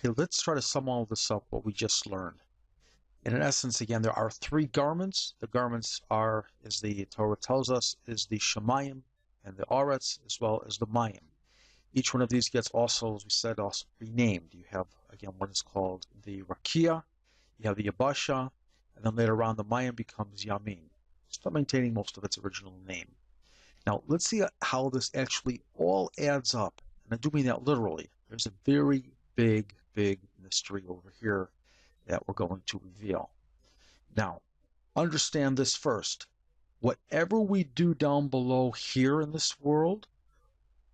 Okay, let's try to sum all this up, what we just learned. And in essence, again, there are three garments. The garments are, as the Torah tells us, is the Shemayim and the Aretz, as well as the Mayim. Each one of these gets also, as we said, also renamed. You have, again, one is called the Rakia, you have the Yabasha, and then later on the Mayim becomes Yamin, still maintaining most of its original name. Now, let's see how this actually all adds up. And I do mean that literally. There's a very big mystery over here that we're going to reveal. Now, understand this first. Whatever we do down below here in this world,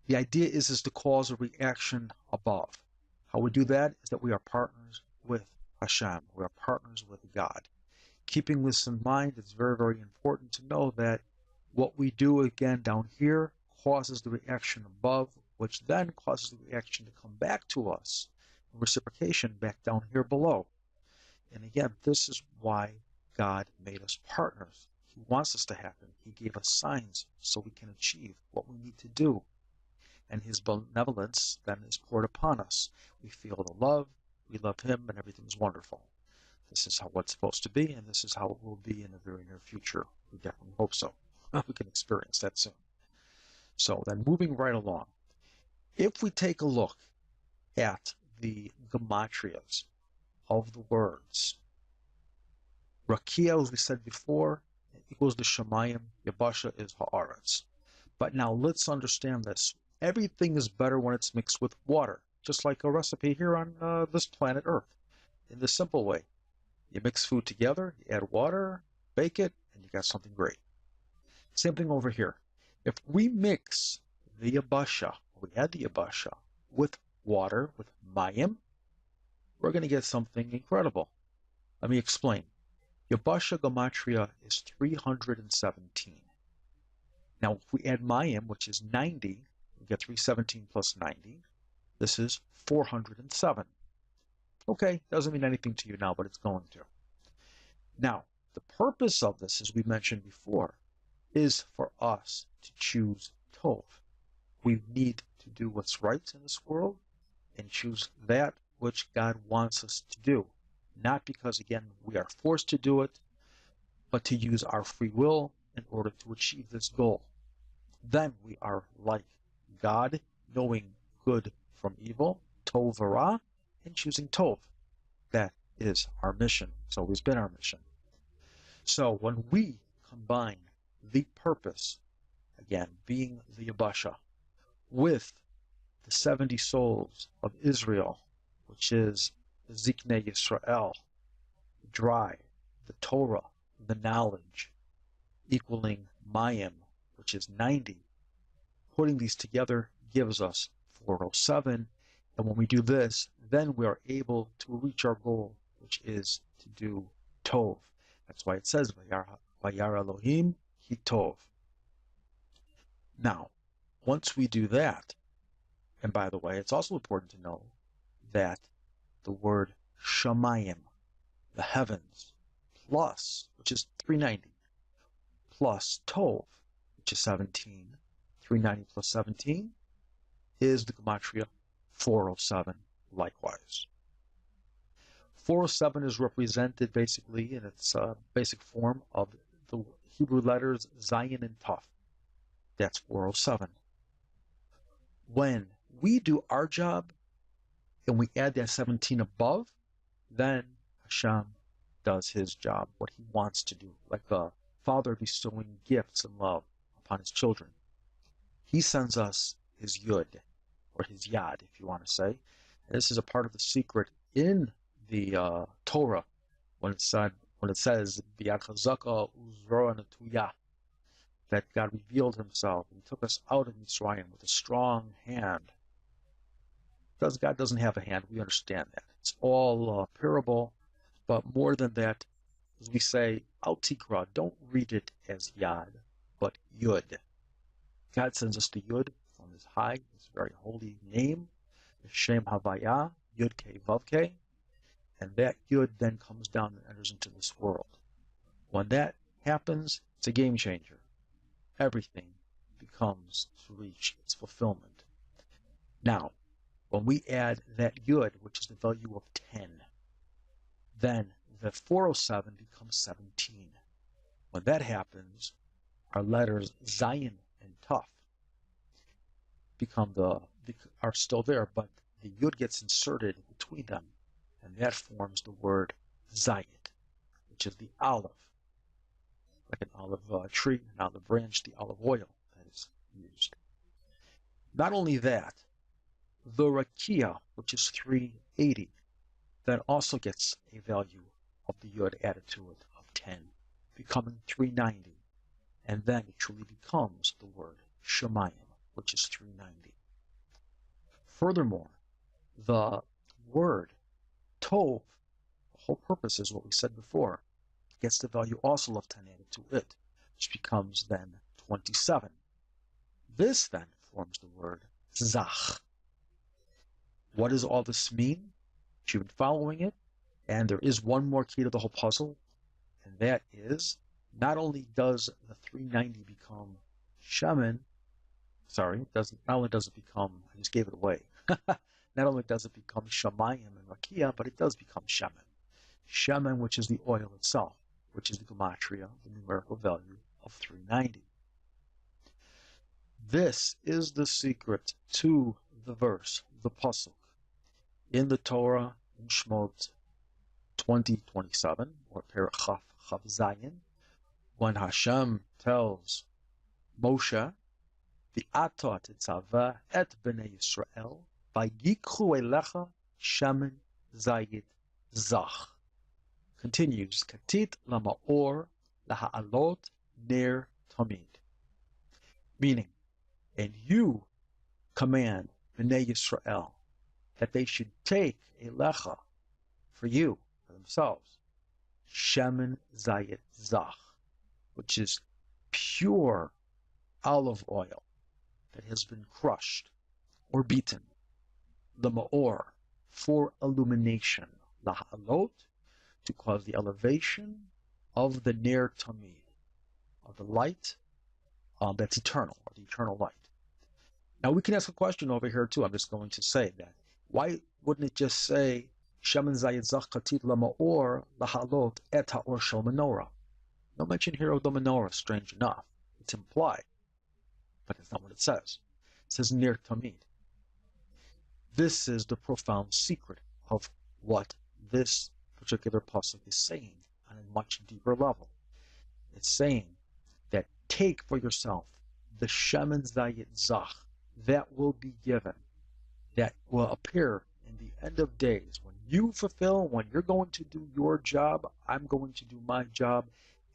the idea is to cause a reaction above. How we do that is that we are partners with Hashem. We are partners with God. Keeping this in mind, it's very important to know that what we do again down here causes the reaction above, which then causes the reaction to come back to us, reciprocation back down here below. And again, this is why God made us partners. He wants us to happen. He gave us signs so we can achieve what we need to do. And His benevolence then is poured upon us. We feel the love, we love Him, and everything's wonderful. This is how it's supposed to be, and this is how it will be in the very near future. We definitely hope so. We can experience that soon. So then moving right along. If we take a look at the gematrias of the words, Rakia, as we said before, equals the Shemayim, Yabasha is Haaretz. But now let's understand this. Everything is better when it's mixed with water, just like a recipe here on this planet Earth. In the simple way, you mix food together, you add water, bake it, and you got something great. Same thing over here. If we mix the Yabasha, we add the Yabasha with water, with Mayim, we're going to get something incredible. Let me explain. Yabasha gematria is 317. Now, if we add Mayim, which is 90, we get 317 plus 90. This is 407. Okay, doesn't mean anything to you now, but it's going to. Now, the purpose of this, as we mentioned before, is for us to choose Tov. We need to do what's right in this world and choose that which God wants us to do. Not because, again, we are forced to do it, but to use our free will in order to achieve this goal. Then we are like God, knowing good from evil, Tov V'Ra, and choosing Tov. That is our mission. It's always been our mission. So when we combine the purpose, again, being the Yabasha, with the 70 souls of Israel, which is the Ziknei Yisrael, the dry, the Torah, the knowledge, equaling Mayim, which is 90. Putting these together gives us 407. And when we do this, then we are able to reach our goal, which is to do Tov. That's why it says, Vayar Elohim Ki Tov. Now, once we do that, and by the way, it's also important to know that the word Shamayim, the heavens, plus, which is 390, plus Tov, which is 17, 390 plus 17, is the gematria 407 likewise. 407 is represented basically in its basic form of the Hebrew letters Zayin and Taf. That's 407. When we do our job and we add that 17 above, then Hashem does His job, what He wants to do, like a father bestowing gifts and love upon his children. He sends us His Yud, or His Yad, if you want to say. And this is a part of the secret in the Torah when it says B'yad Chazaka Uzra Natuya, that God revealed Himself and He took us out of Mitzrayim with a strong hand. Because God doesn't have a hand, we understand that. It's all parable, but more than that, as we say, Al Tikra, don't read it as Yad, but Yud. God sends us the Yud from His high, His very holy name, Shem Havaya, Yud Ke Vav Ke, and that Yud then comes down and enters into this world. When that happens, it's a game changer. Everything becomes to reach its fulfillment. Now, When we add that yud, which is the value of 10, then the 407 becomes 17. When that happens, our letters Zayin and Taf are still there, but the yud gets inserted between them, and that forms the word Zayit, which is the olive, like an olive tree, an olive branch, the olive oil that is used. Not only that, the rakia, which is 380, then also gets a value of the yud added to it of 10, becoming 390, and then it truly becomes the word Shemayim, which is 390. Furthermore, the word Tov, the whole purpose is what we said before, gets the value also of 10 added to it, which becomes then 27. This then forms the word Zach. What does all this mean? You've been following it, and there is one more key to the whole puzzle, and that is, not only does the 390 become Shemin, not only does it become, I just gave it away, not only does it become Shemayim and Rakia, but it does become Shemin. Shemin, which is the oil itself, which is the gematria, the numerical value of 390. This is the secret to the verse, the pasuk, in the Torah, in Shmot 20:27, or Perek Chaf Zayin, when Hashem tells Moshe, V'ata tetzaveh et bnei Yisrael, vayikchu elecha shemen zayit zach. Continues, Katit lamaor laha'alot ner tamid. Meaning, and you command bnei Yisrael that they should take elecha for you, for themselves, shemen zayit zach, which is pure olive oil that has been crushed or beaten, the ma'or, for illumination, laha'alot, to cause the elevation of the ner tamid, of the light that's eternal, or the eternal light. Now we can ask a question over here too. I'm just going to say that. Why wouldn't it just say, Shemen zayit zach katit lama'or laha'alot et ha'or shel menorah? No mention here of the menorah, strange enough. It's implied, but it's not what it says. It says ner tamid. This is the profound secret of what this particular pasuk is saying on a much deeper level. It's saying that take for yourself the Shemen Zayit Zach that will be given, that will appear in the end of days. When you fulfill, when you're going to do your job, I'm going to do my job.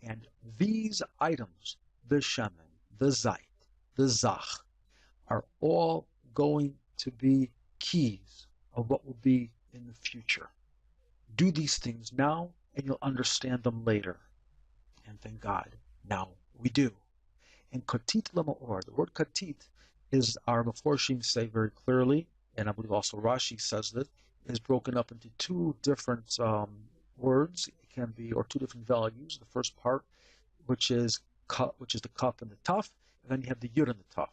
And these items, the Shemen, the Zayit, the Zach, are all going to be keys of what will be in the future. Do these things now, and you'll understand them later. And thank God, now we do. And katit lama'or, the word katit is, our Meforshim say very clearly, and I believe also Rashi says that, is broken up into two different words. It can be, or two different values. The first part, which is the kaf and the taf, and then you have the yud and the taf.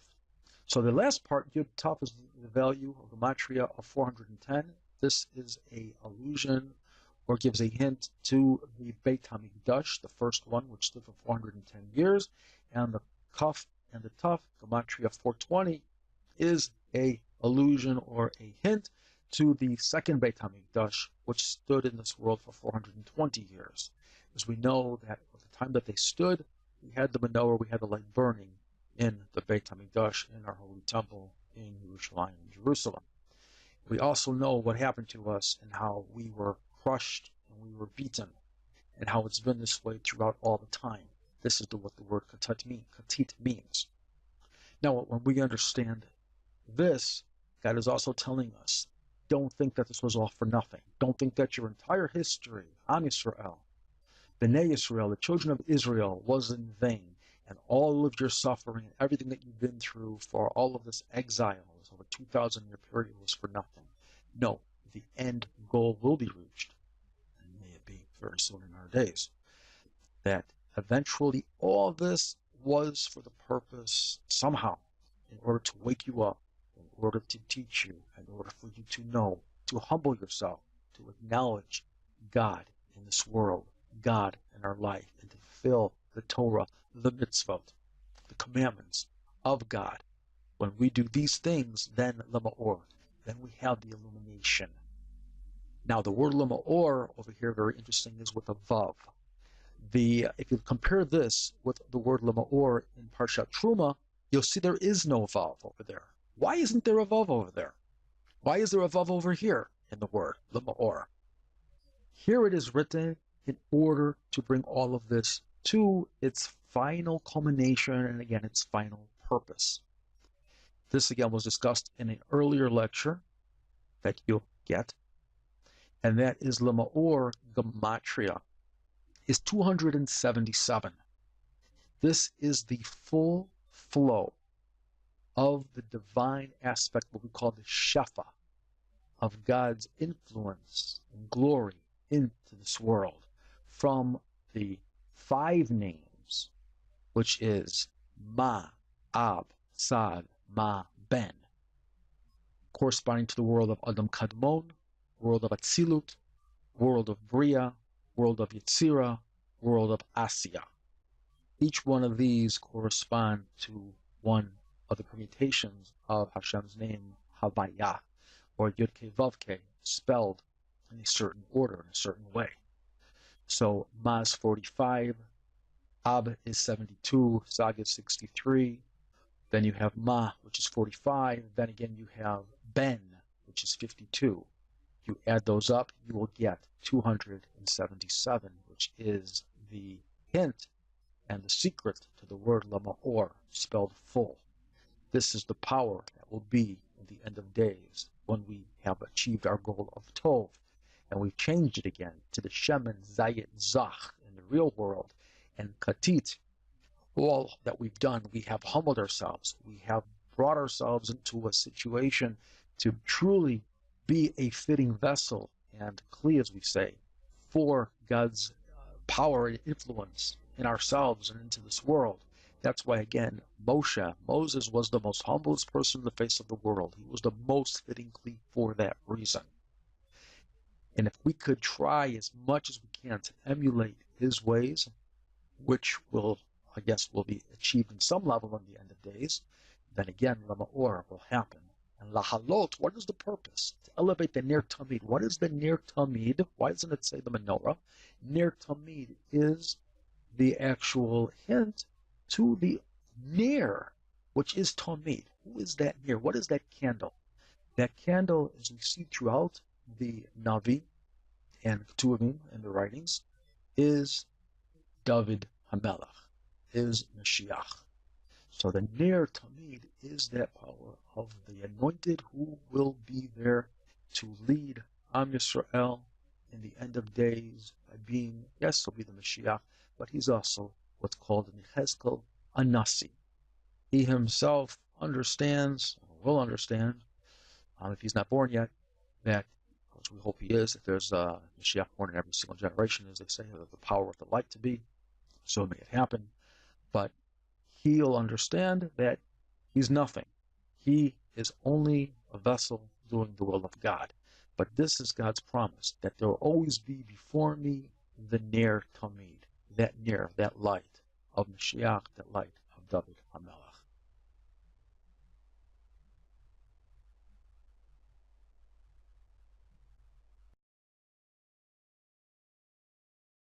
So the last part, yud taf, is the value of the gematria of 410. This is a allusion, or gives a hint to the Beit HaMikdash, the first one, which stood for 410 years, and the Kaf and the Taf, gematria 420, is a allusion or a hint to the second Beit HaMikdash, which stood in this world for 420 years. As we know that at the time that they stood, we had the menorah, we had the light burning in the Beit HaMikdash, in our holy temple in Yerushalayim, Jerusalem. We also know what happened to us and how we were crushed and we were beaten, and how it's been this way throughout all the time. This is what the word katit means. Now, when we understand this, God is also telling us, don't think that this was all for nothing. Don't think that your entire history, Am Yisrael, Bnei Yisrael, the children of Israel, was in vain, and all of your suffering and everything that you've been through for all of this exile, this over 2,000-year period, was for nothing. No, the end goal will be reached, and may it be very soon in our days, that eventually all this was for the purpose, somehow, in order to wake you up, in order to teach you, in order for you to know, to humble yourself, to acknowledge God in this world, God in our life, and to fulfill the Torah, the mitzvot, the commandments of God. When we do these things, then lema'or, then we have the illumination. Now, the word lema'or over here, very interesting, is with a vav. If you compare this with the word lema'or in Parshat Truma, you'll see there is no vav over there. Why isn't there a vav over there? Why is there a vav over here in the word lema'or? Here it is written in order to bring all of this to its final culmination and again its final purpose. This again was discussed in an earlier lecture that you'll get, and that is lema'or gematria is 277. This is the full flow of the divine aspect, what we call the shefa, of God's influence and glory into this world, from the 5 names, which is Ma, Ab, Sad, Ma, Ben, corresponding to the world of Adam Kadmon, world of Atzilut, world of Bria, world of Yetzira, world of Asiya. Each one of these correspond to one of the permutations of Hashem's name, Havaya, or Yud-Kei Vav-Kei, spelled in a certain order, in a certain way. So Ma is 45, Ab is 72, Sag is 63, then you have Ma, which is 45, then again you have Ben, which is 52. You add those up, you will get 277, which is the hint and the secret to the word lema'or, spelled full. This is the power that will be in the end of days when we have achieved our goal of Tov, and we've changed it again to the Shemen Zayit Zach in the real world, and Katit. All that we've done, we have humbled ourselves. We have brought ourselves into a situation to truly be a fitting vessel and kli, as we say, for God's power and influence in ourselves and into this world. That's why, again, Moses was the most humblest person on the face of the world. He was the most fitting kli for that reason. And if we could try as much as we can to emulate his ways, which will be achieved in some level in the end of days, then again, lema'or will happen. And lahalot, what is the purpose? To elevate the Ner Tamid. What is the Ner Tamid? Why doesn't it say the menorah? Ner Tamid is the actual hint to the Ner, which is Tamid. Who is that Ner? What is that candle? That candle, as we see throughout the Navi and Ketuvim in the writings, is David HaMelech, is Mashiach. So the Ner Tamid is that power of the anointed who will be there to lead Am Yisrael in the end of days by being, yes, he'll be the Mashiach, but he's also what's called in Yechezkel a Nasi. He himself understands, or will understand, if he's not born yet, that, which we hope he is, if there's a Mashiach born in every single generation, as they say, the power of the light to be, so may it happen. But he'll understand that he's nothing. He is only a vessel doing the will of God. But this is God's promise, that there will always be before me the Ner Tamid, that Ner, that light of Mashiach, that light of David HaMelech.